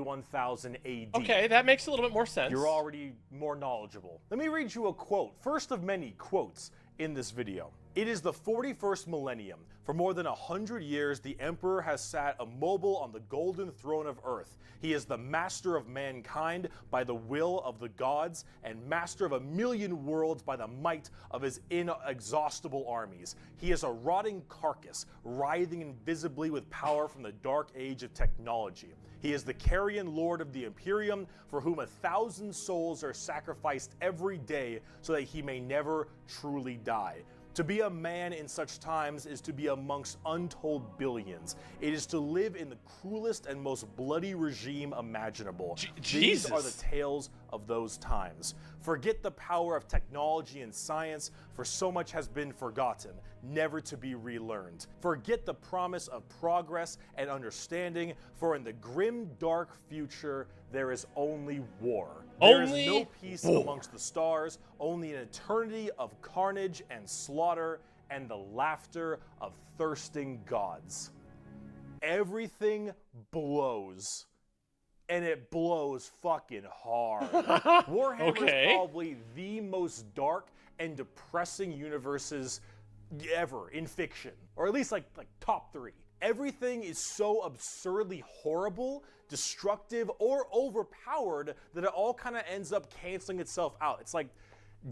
1000 AD. Okay, that makes a little bit more sense. You're already more knowledgeable. Let me read you a quote, first of many quotes in this video. It is the 41st millennium. For more than 100 years, the Emperor has sat immobile on the golden throne of Earth. He is the master of mankind by the will of the gods, and master of 1,000,000 worlds by the might of his inexhaustible armies. He is a rotting carcass, writhing invisibly with power from the dark age of technology. He is the carrion lord of the Imperium, for whom 1,000 souls are sacrificed every day so that he may never truly die. To be a man in such times is to be amongst untold billions. It is to live in the cruelest and most bloody regime imaginable. Jesus. These are the tales of those times. Forget the power of technology and science, for so much has been forgotten, never to be relearned. Forget the promise of progress and understanding, for in the grim, dark future, there is only war. There is no peace amongst the stars, only an eternity of carnage and slaughter, and the laughter of thirsting gods. Everything blows. And it blows fucking hard. Warhammer is probably the most dark and depressing universes ever in fiction, or at least like top 3. Everything is so absurdly horrible, destructive, or overpowered that it all kind of ends up canceling itself out. It's like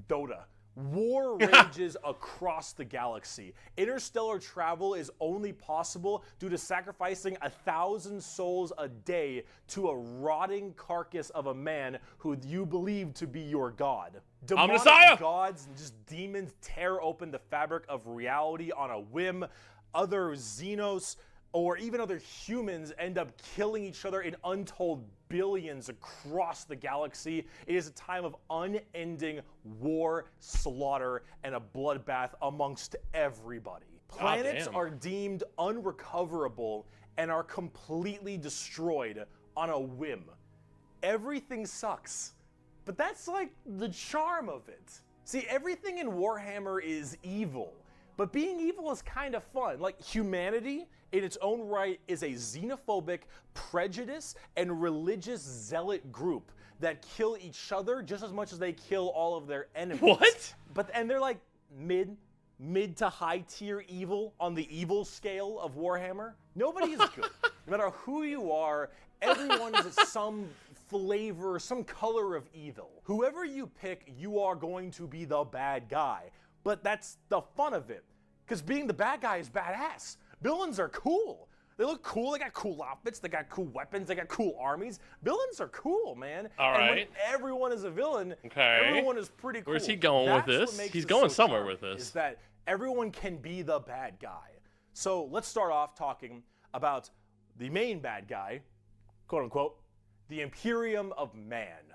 Dota. War rages across the galaxy. Interstellar travel is only possible due to sacrificing 1,000 souls a day to a rotting carcass of a man who you believe to be your god. Demonic gods and just demons tear open the fabric of reality on a whim. Other Xenos or even other humans end up killing each other in untold billions across the galaxy. It is a time of unending war, slaughter, and a bloodbath amongst everybody. Planets are deemed unrecoverable and are completely destroyed on a whim. Everything sucks, but that's like the charm of it. See, everything in Warhammer is evil. But being evil is kind of fun. Like, humanity, in its own right, is a xenophobic, prejudice, and religious zealot group that kill each other just as much as they kill all of their enemies. What? And they're like mid to high tier evil on the evil scale of Warhammer. Nobody is good. No matter who you are, everyone is some flavor, some color of evil. Whoever you pick, you are going to be the bad guy. But that's the fun of it, because being the bad guy is badass. Villains are cool. They look cool. They got cool outfits. They got cool weapons. They got cool armies. Villains are cool, man. All right. And when everyone is a villain, everyone is pretty cool. Where's he going with this? He's going somewhere with this. Is that everyone can be the bad guy. So let's start off talking about the main bad guy, quote unquote, the Imperium of Man.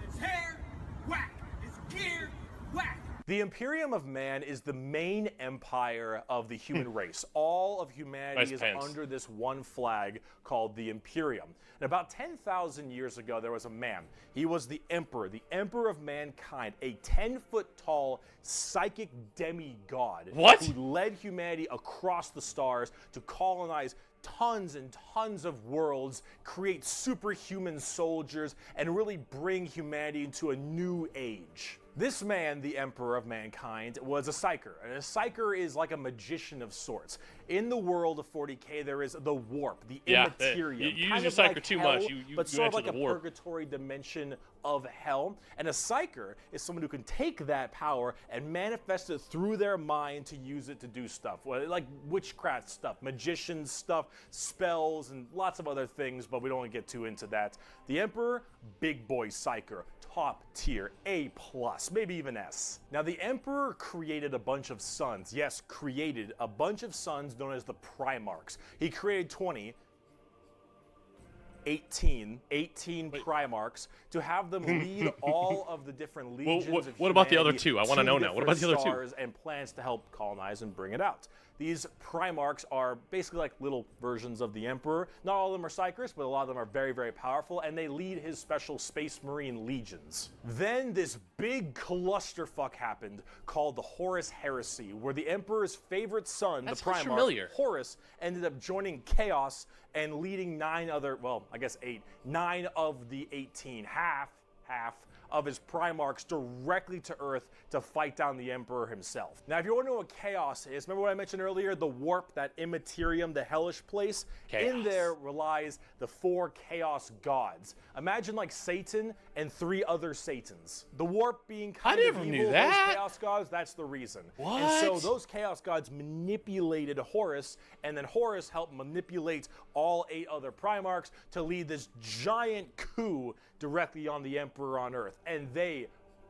His hair, whack. His gear, whack. The Imperium of Man is the main empire of the human race. All of humanity is under this one flag called the Imperium. And about 10,000 years ago, there was a man. He was the Emperor of mankind, a 10-foot-tall psychic demigod who led humanity across the stars to colonize tons and tons of worlds, create superhuman soldiers, and really bring humanity into a new age. This man, the Emperor of Mankind, was a psyker. And a psyker is like a magician of sorts. In the world of 40K, there is the warp, the immaterium. You use your psyker too much. But sort of like a purgatory dimension of hell. And a psyker is someone who can take that power and manifest it through their mind to use it to do stuff. Like witchcraft stuff, magician stuff, spells, and lots of other things, but we don't want to get too into that. The Emperor, big boy psyker. Top tier, A+, maybe even S. Now, the Emperor created a bunch of sons. Yes, created a bunch of sons known as the Primarchs. He created 18 Primarchs to have them lead all of the different legions of what about the other two? I want to know now. What about the other two? And plans to help colonize and bring it out. These Primarchs are basically like little versions of the Emperor. Not all of them are Psychers, but a lot of them are very, very powerful, and they lead his special Space Marine legions. Then this big clusterfuck happened called the Horus Heresy, where the Emperor's favorite son, the Primarch, Horus, ended up joining Chaos and leading 9 of the 18, half of his Primarchs directly to Earth to fight down the Emperor himself. Now, if you want to know what Chaos is, remember what I mentioned earlier? The warp, that Immaterium, the hellish place? Chaos. In there relies the 4 Chaos gods. Imagine like Satan and 3 other Satans. The warp being kind of evil, knew that. Those Chaos gods, that's the reason. What? And so those Chaos gods manipulated Horus, and then Horus helped manipulate all 8 other Primarchs to lead this giant coup directly on the Emperor on Earth. And they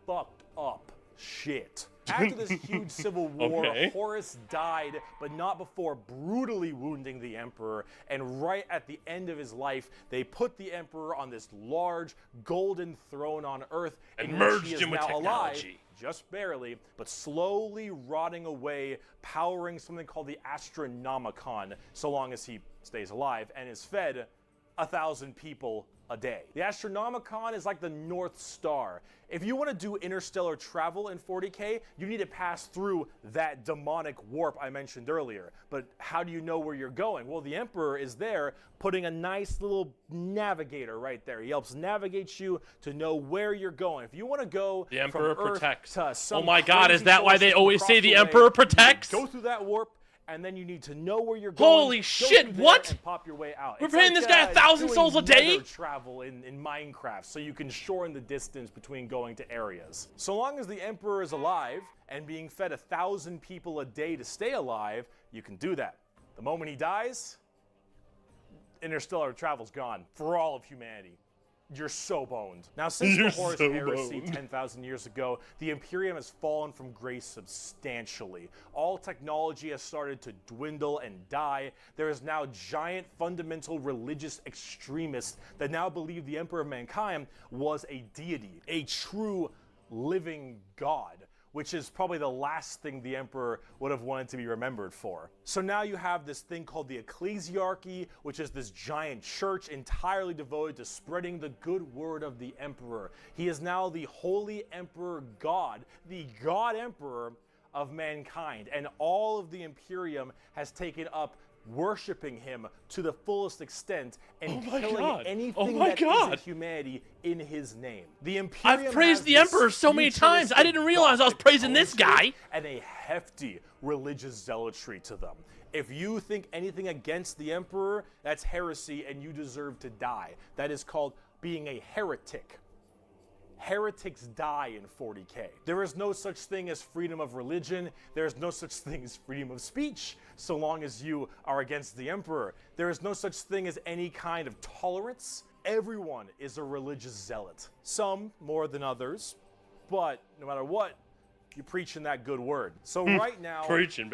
fucked up shit. After this huge civil war, Horus died, but not before brutally wounding the Emperor. And right at the end of his life, they put the Emperor on this large golden throne on Earth, and merged him with technology. Alive, just barely, but slowly rotting away, powering something called the Astronomicon, so long as he stays alive, and is fed 1,000 people a day. The Astronomicon is like the North Star. If you want to do interstellar travel in 40K, you need to pass through that demonic warp I mentioned earlier. But how do you know where you're going? Well, the Emperor is there putting a nice little navigator right there. He helps navigate you to know where you're going. If you want to go the Emperor from Earth protects. To some oh my God, is that why they always say the Emperor protects? Go through that warp, and then you need to know where you're going. Holy shit, what? And pop your way out. We're paying this guy 1,000 souls a day? Travel in Minecraft, so you can shorten the distance between going to areas. So long as the Emperor is alive and being fed 1,000 people a day to stay alive, you can do that. The moment he dies, interstellar travel's gone for all of humanity. You're so boned. Now, since the Horus Heresy 10,000 years ago, the Imperium has fallen from grace substantially. All technology has started to dwindle and die. There is now giant fundamental religious extremists that now believe the Emperor of Mankind was a deity, a true living god, which is probably the last thing the Emperor would have wanted to be remembered for. So now you have this thing called the Ecclesiarchy, which is this giant church entirely devoted to spreading the good word of the Emperor. He is now the Holy Emperor God, the God Emperor of mankind, and all of the Imperium has taken up worshiping him to the fullest extent and killing anything that isn't humanity in his name. The Imperium I've praised the Emperor so many times. I didn't realize I was praising this guy. And a hefty religious zealotry to them. If you think anything against the Emperor, that's heresy and you deserve to die. That is called being a heretic. Heretics die in 40K. There is no such thing as freedom of religion. There is no such thing as freedom of speech, so long as you are against the Emperor. There is no such thing as any kind of tolerance. Everyone is a religious zealot. Some more than others, but no matter what, you're preaching that good word. So right now,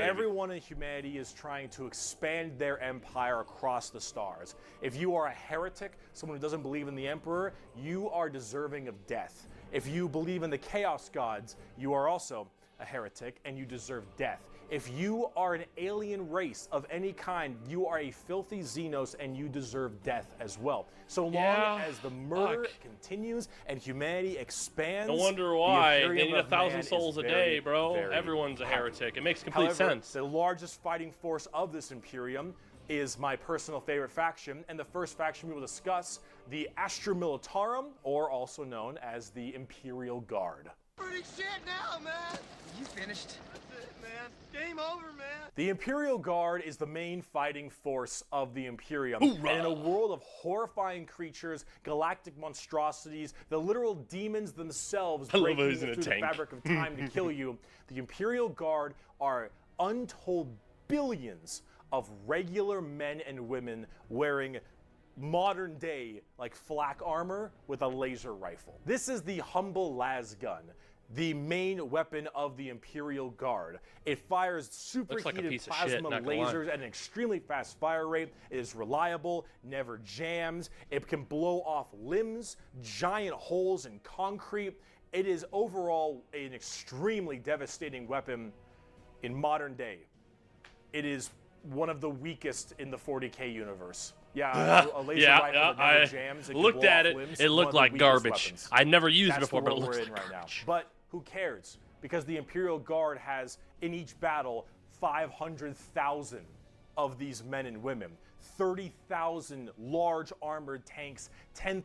everyone in humanity is trying to expand their empire across the stars. If you are a heretic, someone who doesn't believe in the Emperor, you are deserving of death. If you believe in the Chaos Gods, you are also a heretic and you deserve death. If you are an alien race of any kind, you are a filthy Xenos and you deserve death as well. So long as the murder continues and humanity expands. No wonder why they need 1,000 souls a day, bro. Everyone's a heretic. It makes complete sense. The largest fighting force of this Imperium is my personal favorite faction, and the first faction we will discuss, the Astra Militarum, or also known as the Imperial Guard. Pretty shit now, man. You finished? That's it, man. Game over, man. The Imperial Guard is the main fighting force of the Imperium. Hoorah! And in a world of horrifying creatures, galactic monstrosities, the literal demons themselves breaking through the fabric of time to kill you, the Imperial Guard are untold billions of regular men and women wearing modern day like flak armor with a laser rifle. This is the humble las gun, the main weapon of the Imperial Guard. It fires superheated plasma lasers at an extremely fast fire rate. It is reliable, never jams. It can blow off limbs, giant holes in concrete. It is overall an extremely devastating weapon in modern day. it is one of the weakest in the 40K universe. Yeah, a laser rifle that never jams. Looked at it. Limbs, it looked like garbage. Weapons. I never used it That's before, the but it world looks we're like in right now. garbage. But who cares? Because the Imperial Guard has, in each battle, 500,000 of these men and women. 30,000 large armored tanks, 10,000